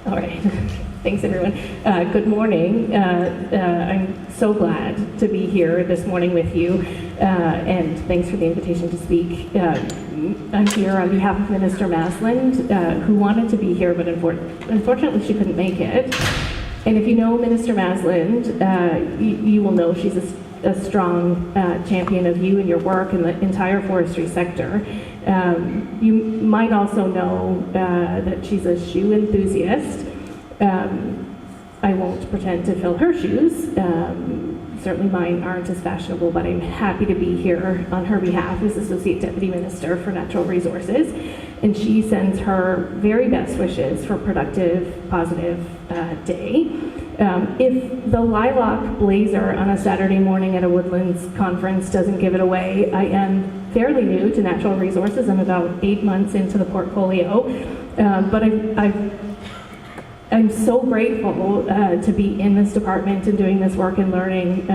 All right. Thanks, everyone. Good morning. I'm so glad to be here this morning with you, and thanks for the invitation to speak. I'm here on behalf of Minister Masland, who wanted to be here, but unfortunately she couldn't make it. And if you know Minister Masland, you will know she's a strong champion of you and your work in the entire forestry sector. You might also know that she's a shoe enthusiast. I won't pretend to fill her shoes. Certainly mine aren't as fashionable, but I'm happy to be here on her behalf as Associate Deputy Minister for Natural Resources. And she sends her very best wishes for a productive, positive day. If the lilac blazer on a Saturday morning at a Woodlands conference doesn't give it away, I am fairly new to natural resources. I'm about 8 months into the portfolio, but I'm so grateful to be in this department and doing this work and learning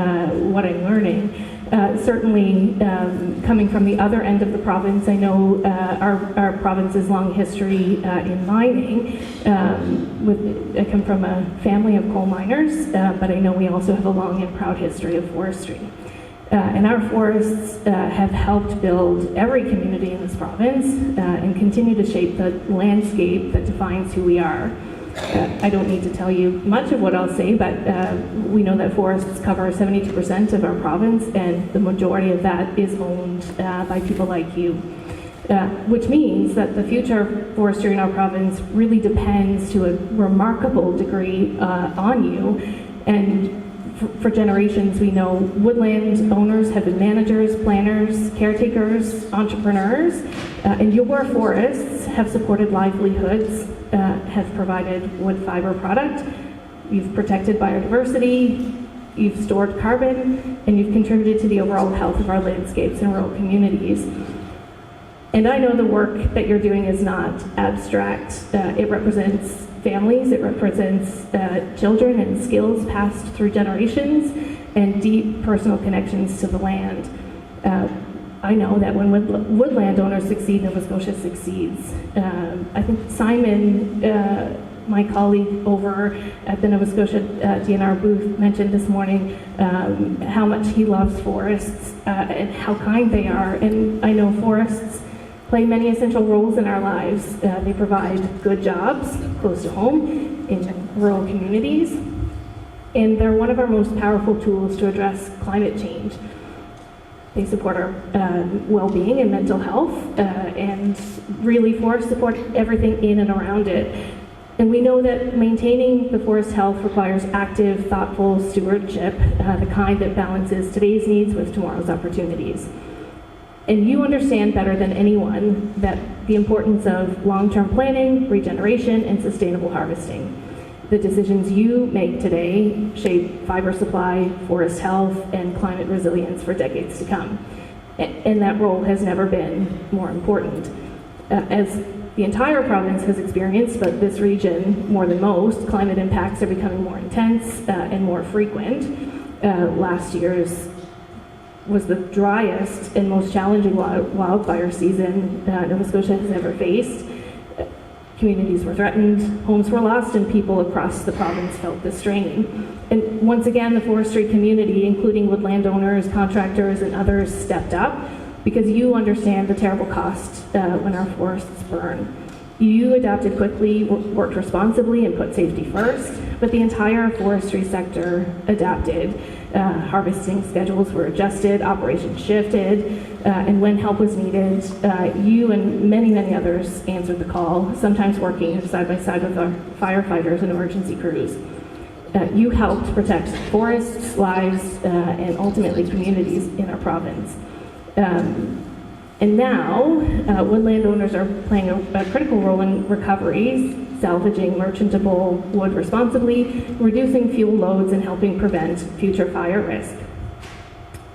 what I'm learning. Certainly, coming from the other end of the province, I know our province's long history in mining. I come from a family of coal miners, but I know we also have a long and proud history of forestry. And our forests have helped build every community in this province and continue to shape the landscape that defines who we are. I don't need to tell you much of what I'll say, but we know that forests cover 72% of our province, and the majority of that is owned by people like you. Which means that the future of forestry in our province really depends to a remarkable degree on you. And for generations, we know woodland owners have been managers, planners, caretakers, entrepreneurs, and your forests have supported livelihoods, have provided wood fiber product, you've protected biodiversity, you've stored carbon, and you've contributed to the overall health of our landscapes and rural communities. And I know the work that you're doing is not abstract. It represents families, it represents children and skills passed through generations and deep personal connections to the land. I know that when woodland owners succeed, Nova Scotia succeeds. I think Simon, my colleague over at the Nova Scotia DNR booth, mentioned this morning how much he loves forests and how kind they are. And I know forests play many essential roles in our lives. They provide good jobs close to home in rural communities, and they're one of our most powerful tools to address climate change. They support our well-being and mental health, and really forests support everything in and around it. And we know that maintaining the forest health requires active, thoughtful stewardship, the kind that balances today's needs with tomorrow's opportunities. And you understand better than anyone that the importance of long-term planning, regeneration, and sustainable harvesting. The decisions you make today shape fiber supply, forest health, and climate resilience for decades to come. And that role has never been more important. As the entire province has experienced, but this region more than most, climate impacts are becoming more intense and more frequent. Last year's was the driest and most challenging wildfire season Nova Scotia has ever faced. Communities were threatened, homes were lost, and people across the province felt the strain. And once again, the forestry community, including woodland owners, contractors, and others, stepped up because you understand the terrible cost when our forests burn. You adapted quickly, worked responsibly, and put safety first, but the entire forestry sector adapted. Harvesting schedules were adjusted, operations shifted, and when help was needed, you and many, many others answered the call, sometimes working side by side with our firefighters and emergency crews. You helped protect forests, lives, and ultimately communities in our province. And now, woodland owners are playing a critical role in recoveries, salvaging merchantable wood responsibly, reducing fuel loads, and helping prevent future fire risk.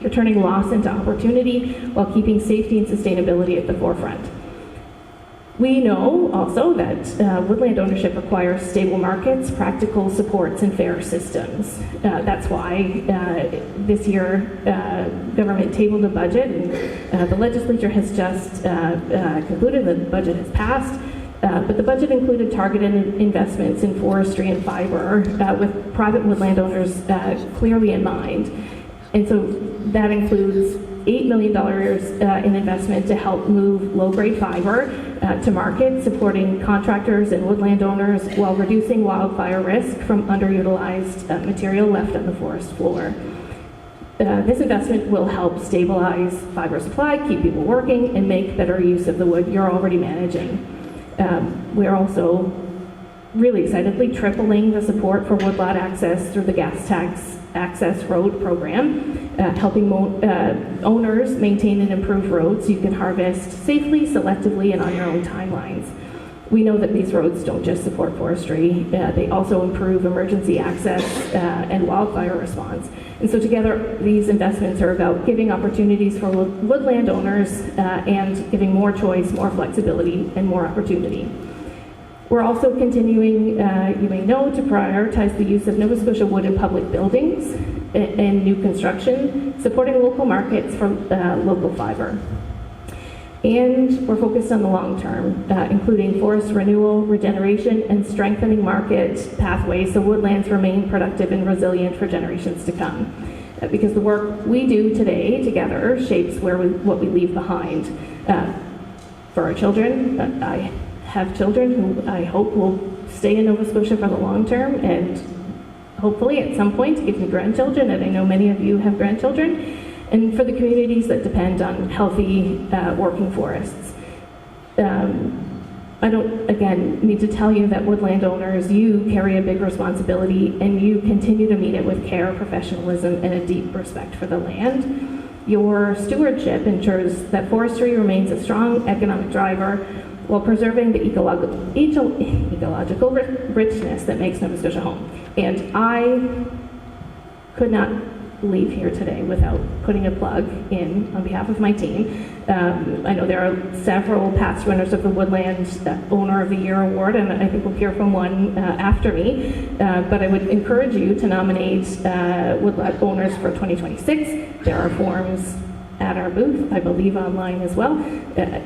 You're turning loss into opportunity while keeping safety and sustainability at the forefront. We know also that woodland ownership requires stable markets, practical supports, and fair systems. That's why this year government tabled a budget, and the legislature has just concluded that the budget has passed. But the budget included targeted investments in forestry and fiber with private woodland owners clearly in mind. And so that includes $8 million in investment to help move low-grade fiber to market, supporting contractors and woodland owners while reducing wildfire risk from underutilized material left on the forest floor. This investment will help stabilize fiber supply, keep people working, and make better use of the wood you're already managing. We're also really excitedly tripling the support for woodlot access through the gas tax access road program, helping owners maintain and improve roads so you can harvest safely, selectively, and on your own timelines. We know that these roads don't just support forestry, they also improve emergency access and wildfire response. And so together, these investments are about giving opportunities for woodland owners and giving more choice, more flexibility, and more opportunity. We're also continuing, you may know, to prioritize the use of Nova Scotia wood in public buildings and new construction, supporting local markets for local fiber. And we're focused on the long term, including forest renewal, regeneration, and strengthening market pathways so woodlands remain productive and resilient for generations to come. Because the work we do today together shapes what we leave behind. For our children, I have children who I hope will stay in Nova Scotia for the long term, and hopefully at some point give me grandchildren, and I know many of you have grandchildren, and for the communities that depend on healthy working forests. I don't, again, need to tell you that woodland owners, you carry a big responsibility, and you continue to meet it with care, professionalism, and a deep respect for the land. Your stewardship ensures that forestry remains a strong economic driver while preserving the ecological richness that makes Nova Scotia home. And I could not leave here today without putting a plug in on behalf of my team. I know there are several past winners of the Woodland Owner of the Year Award, and I think we'll hear from one after me, but I would encourage you to nominate Woodlot owners for 2026. There are forms at our booth, I believe online as well.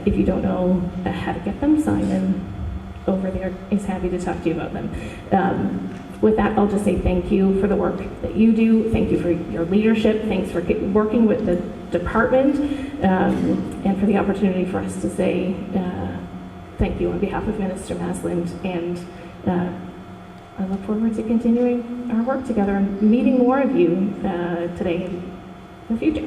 If you don't know how to get them, Simon over there is happy to talk to you about them. With that, I'll just say thank you for the work that you do. Thank you for your leadership. Thanks for working with the department and for the opportunity for us to say thank you on behalf of Minister Masland. And I look forward to continuing our work together and meeting more of you today and in the future.